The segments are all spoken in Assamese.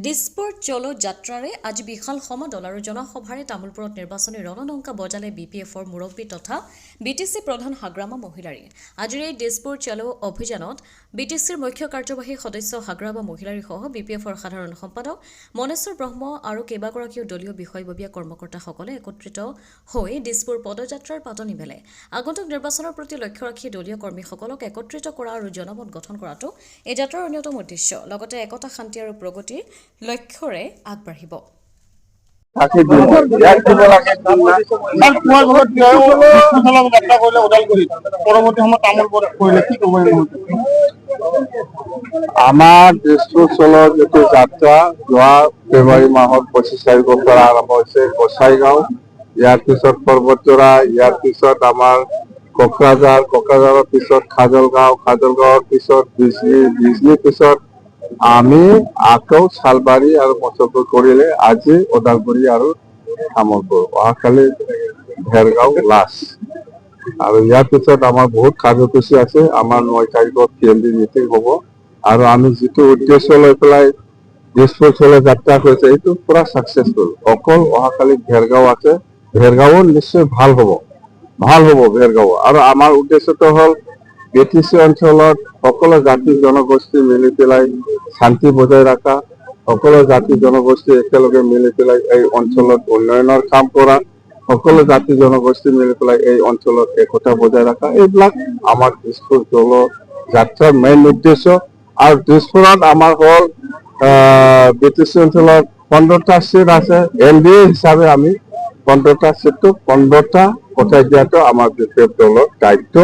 দিছপুৰ চলো যাত্ৰাৰে আজি বিশাল সমদল আৰু জনসভাৰে তামুলপুৰত নিৰ্বাচনী ৰণনংকা বজালে বিপিএফৰ মুৰব্বী তথা বিটিচি প্ৰধান হাগ্ৰামা মহিলাৰী। আজিৰ এই দিছপুৰ চলো অভিযানত বিটিচিৰ মুখ্য কাৰ্যবাহী সদস্য হাগ্ৰামা মহিলাৰী সহ বিপিএফৰ সাধাৰণ সম্পাদক মনেশ্বৰ ব্ৰহ্ম আৰু কেইবাগৰাকীও দলীয় বিষয়ববীয়া কৰ্মকৰ্তাসকলে একত্ৰিত হৈ দিছপুৰ পদযাত্ৰাৰ পাতনি মেলে। আগন্তুক নিৰ্বাচনৰ প্ৰতি লক্ষ্য ৰাখি দলীয় কৰ্মীসকলক একত্ৰিত কৰা আৰু জনমত গঠন কৰাটো এই যাত্ৰাৰ অন্যতম উদ্দেশ্য। লগতে একতা শান্তি আৰু প্ৰগতিৰ লক্ষ্যৰে আগবাঢ়িব। আমাৰ দিছপুৰ চলৰ যিটো যাত্ৰা যোৱা ফেব্ৰুৱাৰী মাহত 25 তাৰিখৰ পৰা আৰম্ভ হৈছে গোসাইগাঁও, ইয়াৰ পিছত পৰ্বতজোৰা, ইয়াৰ পিছত আমাৰ কোকৰাঝাৰৰ পিছত খাজলগাঁৱৰ পিছত বিজনীৰ পিছত আমি আকৌ শালবাৰী আৰু মচলপুৰ কৰিলে আজি ওদালগুৰি আৰু তামুলপুৰ, অহাকালি ভেৰগাঁও লাষ্ট। আৰু ইয়াৰ পিছত আমাৰ বহুত কাৰ্যসূচী আছে। আমাৰ 9 তাৰিখত কেন্দ্ৰীয় মিটিং হ'ব আৰু আমি যিটো উদ্দেশ্য লৈ পেলাই দিছপুৰ চলো যাত্ৰা কৰিছে এইটো পুৰা ছাকচেছফুল। অকল অহাকালি ভেৰগাঁও আছে, ভেৰগাঁও নিশ্চয় ভাল হ'ব ভেৰগাঁও। আৰু আমাৰ উদ্দেশ্যটো হ'ল বিটিচি অঞ্চলত সকলো জাতি জনগোষ্ঠী মিলি পেলাই শান্তি বজাই ৰখা, সকলো জাতি জনগোষ্ঠী একেলগে মিলি পেলাই এই অঞ্চলত উন্নয়নৰ কাম কৰা, সকলো জাতি জনগোষ্ঠী মিলি পেলাই এই অঞ্চলত একতা বজাই ৰখা, এইবিলাক আমাৰ দিছপুৰ চলো যাত্ৰাৰ মেইন উদ্দেশ্য। আৰু দিছপুৰত আমাৰ হ'ল বিটিচি অঞ্চলত 15টা চিট আছে। এনডিএ হিচাপে আমি 15টা চিটটো 15টা পঠাই দিয়াটো আমাৰ বিপিএফ দলৰ দায়িত্ব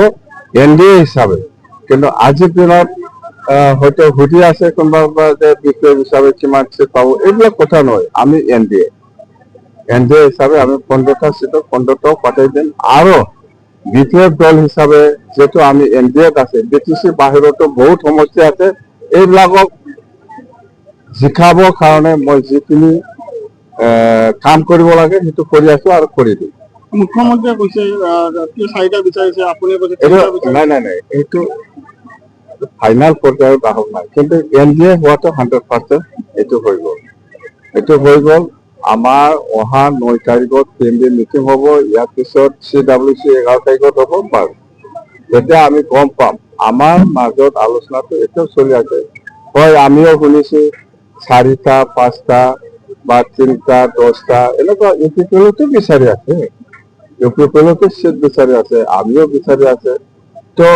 এনডিএ হিচাপে। কিন্তু আজিৰ দিনত হয়তো সুধি আছে কোনোবা যে বিপিএফ হিচাপে কিমান চিট পাব, এইবিলাক কথা নহয়। আমি এনডিএ হিচাপে আমি 15টা চিটত 15টাও পঠাই দিম। আৰু বিপিএফ দল হিচাপে যিহেতু আমি এনডিএত আছে, বিটিচি বাহিৰতো বহুত সমস্যা আছে, এইবিলাকক জিকাবৰ কাৰণে মই যিখিনি কাম কৰিব লাগে সেইটো কৰি আছো আৰু কৰি দিম। মুখ্যমন্ত্ৰীয়ে কৈছে 4টা বিচাৰিছে, আপুনি কৈছে নাই, এইটো ফাইনাল পৰ্যায়ৰ গ্ৰাহক নাই, কিন্তু এনডিএ হোৱাটো 100% এইটো হৈ গ'ল। আমাৰ অহা 9 তাৰিখত কেন্দ্ৰীয় মিটিং হ'ব, ইয়াৰ পিছত CWC 11 তাৰিখত হ'ব বাৰু। তেতিয়া আমি গম পাম। আমাৰ মাজত আলোচনাটো এতিয়াও চলি আছে। হয়, আমিও শুনিছো 4টা 5টা বা 3টা 10টা এনেকুৱা ইউপিপিএলতো বিচাৰি আছে, ইউপিপিএলতো চিট বিচাৰি আছে, আমিও বিচাৰি আছে। তো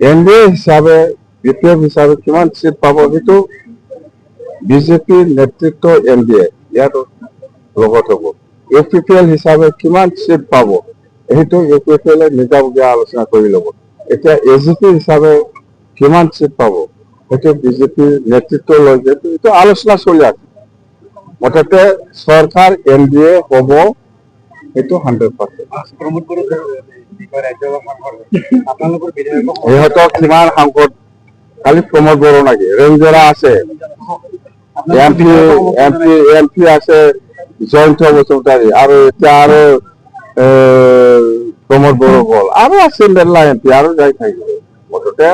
এনডিএ হিচাপে বিপিএফ হিচাপে কিমান চিট পাব সেইটো বিজেপিৰ নেতৃত্ব এনডিএ ইয়াত লগত হ'ব। ইউপিপিএল হিচাপে কিমান চিট পাব সেইটো ইউপিপিএলে নিজাববীয়া আলোচনা কৰি ল'ব। এতিয়া এজিপি হিচাপে কিমান চিট পাব সেইটো বিজেপিৰ নেতৃত্ব লৈ এইটো আলোচনা চলি আছে। মুঠতে চৰকাৰ এনডিএ হ'ব, সেইটো 100%। ইহঁতক কিমান সাংসদ খালি প্ৰমোদ বড়ো নেকি? ৰেঞ্জৰা আছে, এমপি আছে জয়ন্ত বসুমতাৰী, আৰু এতিয়া আৰু প্ৰমোদ বড়ো গ'ল, আৰু আছে মেলা এমপি আৰু যাই থাকিব। মুঠতে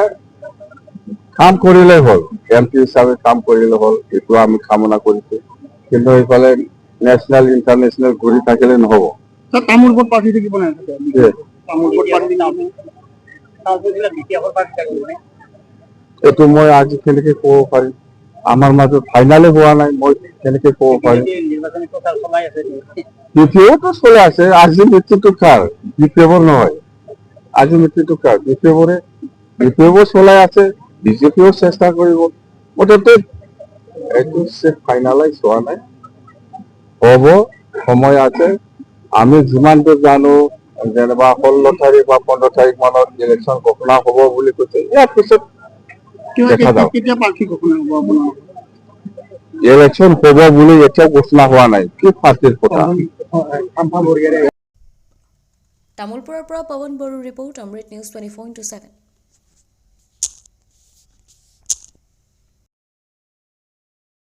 কাম কৰিলেই হ'ল, এমপি হিচাপে কাম কৰিলে হ'ল, এইটো আমি কামনা কৰিছো। কিন্তু এইফালে নেশ্যনেল ইণ্টাৰনেশ্যনেল ঘূৰি থাকিলে নহ'ব। তামোলপুৰ পাৰ্টি থাকিব নাই? এইটো মই আজি কেনেকে ক'ব পাৰিম? আমাৰ মাজত ফাইনালে হোৱা নাই, মই কেনেকে ক'ব পাৰিম? বিপিএফতো চলি আছে। আজি মৃত্যুটো কাৰ? বিপিএফৰ নহয়। আজি মৃত্যুটো কাৰ? বিপিএফো চলাই আছে, বিজেপিও চেষ্টা কৰিব। মুঠতে এইটো ফাইনালাইজ হোৱা নাই, হ'ব, সময় আছে। আমি যিমান দূৰ জানো যেনিবা 16 তাৰিখ বা 15 তাৰিখ মানত ইলেকশ্যন ঘোষণা হ'ব বুলি কৈছে। ইয়াৰ পিছত দেখা যাব। ইলেকশ্যন হ'ব বুলি এতিয়াও ঘোষণা হোৱা নাই, কি পাৰ্টিৰ কথা। তামুলপুৰৰ পৰা পৱন বড়োৰ ৰিপৰ্ট, অমৃত নিউজ 24/7।